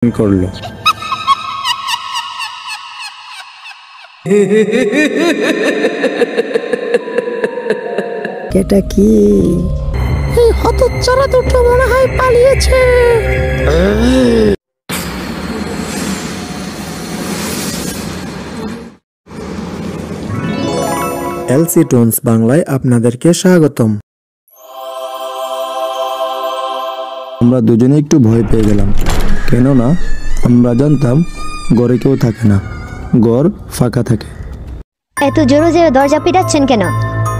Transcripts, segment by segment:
করলো। এটা কি? এই হতচ্ছাড়া দুটো মনে হয় পালিয়েছে। এলসি টোনস বাংলায় আপনাদেরকে স্বাগতম। আমরা দুজনে একটু ভয় পেয়ে গেলাম, কেননা আমরা জানতাম ঘরে কেউ থাকে না, ঘর ফাঁকা থাকে। এত জোরে জোরে দরজা পিটাচ্ছেন কেন?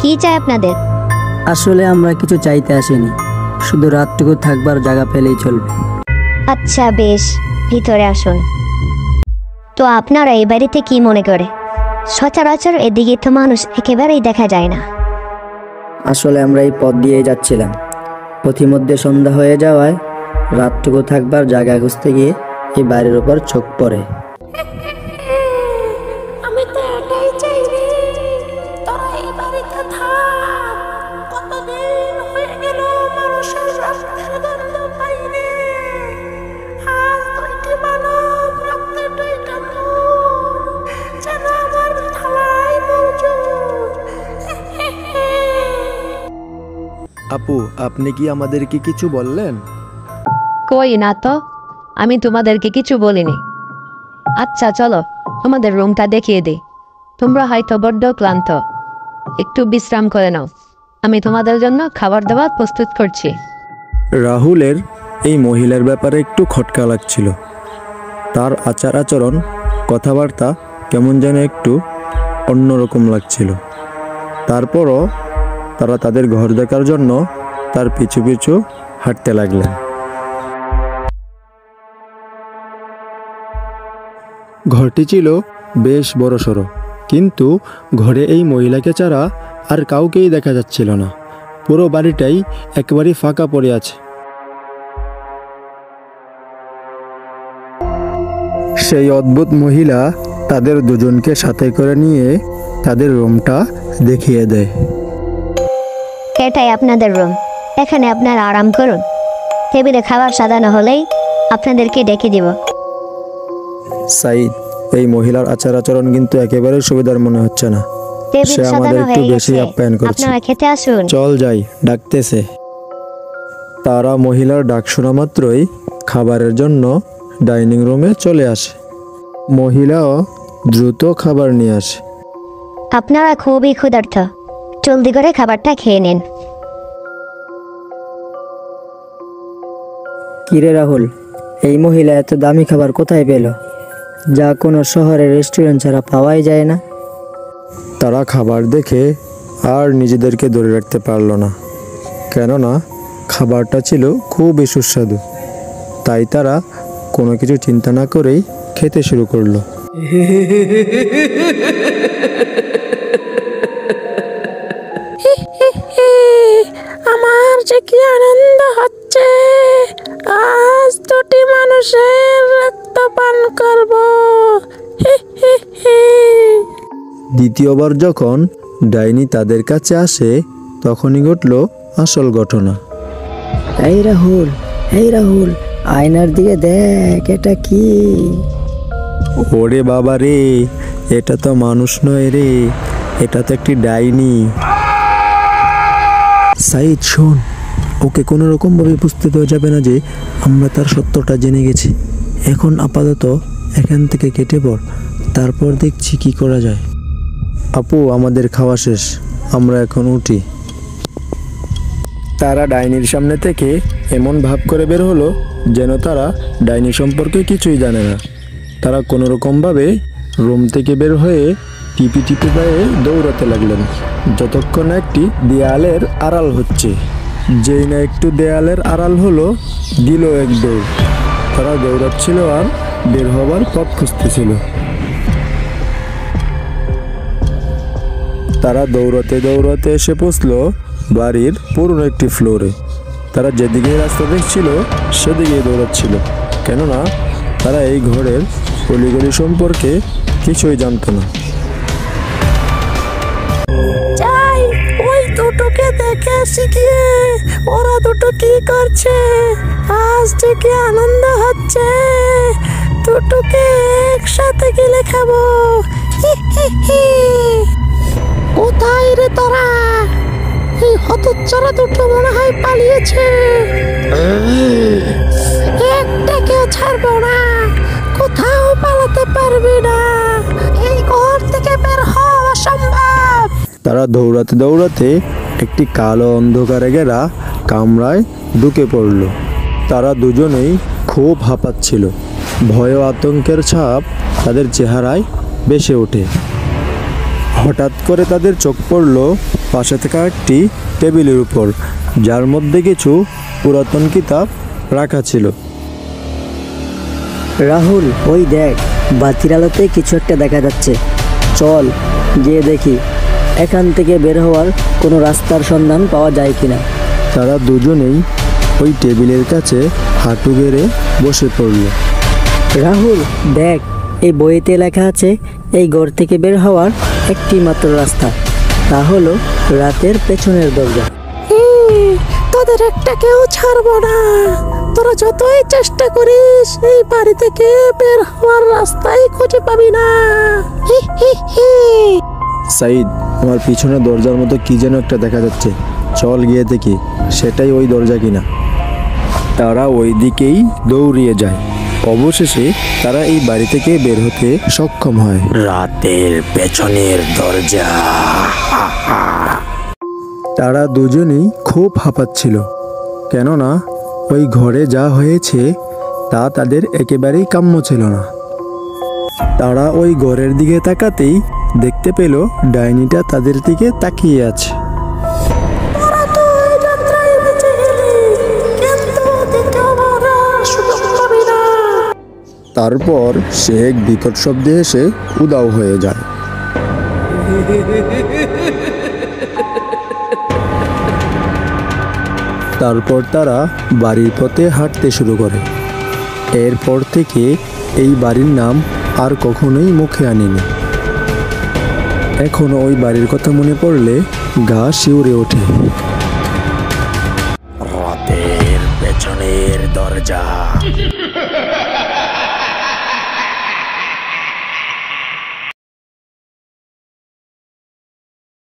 কি চাই আপনাদের? আসলে আমরা কিছু চাইতে আসিনি, শুধু রাতটুকু থাকবার জায়গা পেলেই চলবে। আচ্ছা বেশ, ভিতরে আসুন। তো আপনারা এই বাড়িতে কি মনে করে? সচরাচর এদিকে তো মানুষ একেবারেই দেখা যায় না। আসলে আমরা এই পথ দিয়ে যাচ্ছিলাম, পথিমধ্যে সন্ধ্যা হয়ে যাওয়ায় রাতটুকু থাকবার জায়গা খুঁজতে গিয়ে এই বাড়ির উপর চোখ পড়ে। আমি তো এটাই চাই রে, তোরা এই বাড়িতে থাক। কতদিন হয়ে গেল মানুষের সুগন্ধ পাইনি। আজ দুইটি মানব রক্তে দুইটা মন যেন আমার থালায় মজুদ। আপু, আপনি কি আমাদেরকে কিছু বললেন? কই না তো, আমি তোমাদেরকে কিছু বলিনি। আচ্ছা চলো তোমাদের রুমটা দেখিয়ে দিই। তোমরা হয়তো বড্ড ক্লান্ত, একটু বিশ্রাম করে নাও। আমি তোমাদের জন্য খাবার দাবার প্রস্তুত করছি। রাহুলের এই মহিলার ব্যাপারে একটু খটকা লাগছিল। তার আচার আচরণ, কথাবার্তা কেমন যেন একটু অন্যরকম লাগছিল। তারপরও তারা তাদের ঘর দেখার জন্য তার পিছু পিছু হাঁটতে লাগলেন। ঘরটি ছিল বেশ বড়সড়, কিন্তু ঘরে এই মহিলাকে ছাড়া আর কাউকেই দেখা যাচ্ছিল না। পুরো বাড়িটাই একেবারে ফাঁকা পড়ে আছে। সেই অদ্ভুত মহিলা তাদের দুজনকে সাথে করে নিয়ে তাদের রুমটা দেখিয়ে দেয়। এটাই আপনাদের রুম, এখানে আপনারা আরাম করুন। টেবিলে খাবার সাজানো হলেই আপনাদেরকে ডেকে দিব। সাইদ, এই মহিলার আচার আচরণ কিন্তু একেবারে সুবিধার মনে হচ্ছে না। টেবিল সে আমাদের সাজানো একটু হয়ে বেশি গেছে, আপ্যায়ন করছে। আপনারা খেতে আসুন। চল যাই, ডাকতেছে। তারা মহিলার ডাক শোনা মাত্রই খাবারের জন্য ডাইনিং রুমে চলে আসে। মহিলাও দ্রুত খাবার নিয়ে আসে। আপনারা খুবই ক্ষুধার্ত, জলদি করে খাবারটা খেয়ে নিন। কিরে রাহুল, এই মহিলা এত দামি খাবার কোথায় পেল, যা কোনো শহরের রেস্টুরেন্ট ছাড়া পাওয়াই যায় না? তারা খাবার দেখে আর নিজেদেরকে ধরে রাখতে পারল না, কেননা খাবারটা ছিল খুবই সুস্বাদু। তাই তারা কোনো কিছু চিন্তা না করেই খেতে শুরু করলো। আমার যে কি আনন্দ হচ্ছে, আজ দুটি মানুষের রক্ত পান করব। দ্বিতীয়বার যখন ডাইনি তাদের কাছে আসে, তখনই ঘটল আসল ঘটনা। এই রাহুল, এই রাহুল, আয়নার দিকে দেখ, এটা কি? ওরে বাবা রে, এটা তো মানুষ নয় রে, এটা তো একটি ডাইনি। সাইদ শোন, ওকে কোনো রকম ভাবে বুঝতে দেওয়া যাবে না যে আমরা তার সত্যটা জেনে গেছি। এখন আপাতত এখান থেকে কেটে পড়, তারপর দেখছি কি করা যায়। আপু, আমাদের খাওয়া শেষ, আমরা এখন উঠি। তারা ডাইনির সামনে থেকে এমন ভাব করে বের হলো যেন তারা ডাইনি সম্পর্কে কিছুই জানে না। তারা কোনো রকমভাবে রুম থেকে বের হয়ে টিপি টিপি পায়ে দৌড়াতে লাগলেন, যতক্ষণ না একটি দেয়ালের আড়াল হচ্ছে। যেই না একটু দেয়ালের আড়াল হলো, দিল এক দৌড়। তারা দৌড়াচ্ছিল আর বের হবার পথ খুঁজতেছিল। তারা দৌড়াতে দৌড়াতে এসে পৌঁছলো বাড়ির পুরনো একটি ফ্লোরে। তারা যেদিকে রাস্তা দেখছিল সেদিকেই দৌড়াচ্ছিল, কেননা তারা এই ঘরের অলিগলি সম্পর্কে কিছুই জানতো না। যাই, ওই দুটোকে দেখে আসি গিয়ে ওরা দুটো কি করছে। আজ থেকে আনন্দ হচ্ছে, দুটোকে একসাথে গেলে খাবো। হি হি হি। কোথায় রে তোরা? এই হতচ্ছাড়া দুটো মনে হয় পালিয়েছে। একটাকেও ছাড়বো না, কোথাও পালাতে পারবি না। এই ঘর থেকে বের হওয়া অসম্ভব। তারা দৌড়াতে দৌড়াতে একটি কালো অন্ধকারে ঘেরা কামরায় ঢুকে পড়ল। তারা দুজনেই খুব হাঁপাচ্ছিল। ভয় ও আতঙ্কের ছাপ তাদের চেহারায় ভেসে ওঠে। হঠাৎ করে তাদের চোখ পড়ল পাশে থাকা একটি টেবিলের উপর, যার মধ্যে কিছু পুরাতন কিতাব রাখা ছিল। রাহুল, ওই দেখ, বাতির আলোতে কিছু একটা দেখা যাচ্ছে। চল গিয়ে দেখি এখান থেকে বের হওয়ার কোনো রাস্তার সন্ধান পাওয়া যায় কিনা। তারা দুজনেই ওই টেবিলের কাছে হাঁটু গেড়ে বসে পড়ল। রাহুল দেখ, এই বইতে লেখা আছে এই ঘর থেকে বের হওয়ার একটি মাত্র রাস্তা, তা হলো রাতের পেছনের দরজা। তোদের একটাকেও ছাড়বো না। তোরা যতই চেষ্টা করিস এই বাড়ি থেকে বের হওয়ার রাস্তাই খুঁজে পাবি না। হি হি হি। সাইদ, আমার পিছনে দরজার মতো কি যেন একটা দেখা যাচ্ছে, চল গিয়ে দেখি সেটাই ওই দরজা কিনা। তারা ওই দিকেই দৌড়িয়ে যায়। অবশেষে তারা এই বাড়ি থেকে বের হতে সক্ষম হয়। রাতের পেছনের দরজা। তারা দুজনেই খুব হাঁপাচ্ছিল, কেননা ওই ঘরে যা হয়েছে তা তাদের একেবারেই কাম্য ছিল না। তারা ওই ঘরের দিকে তাকাতেই দেখতে পেল ডাইনিটা তাদের দিকে তাকিয়ে আছে। তোরা তো এই যাত্রায় বেঁচে গেলি, কিন্তু দ্বিতীয়বার আর সুযোগ পাবি না। তারপর সে এক বিকট শব্দে এসে উধাও হয়ে যায়। তারপর তারা বাড়ির পথে হাঁটতে শুরু করে। এরপর থেকে এই বাড়ির নাম আর কখনোই মুখে আনেনি। এখন ওই বাড়ির কথা মনে পড়লে গা শিউরে ওঠে। রাতের পেছনের দরজা।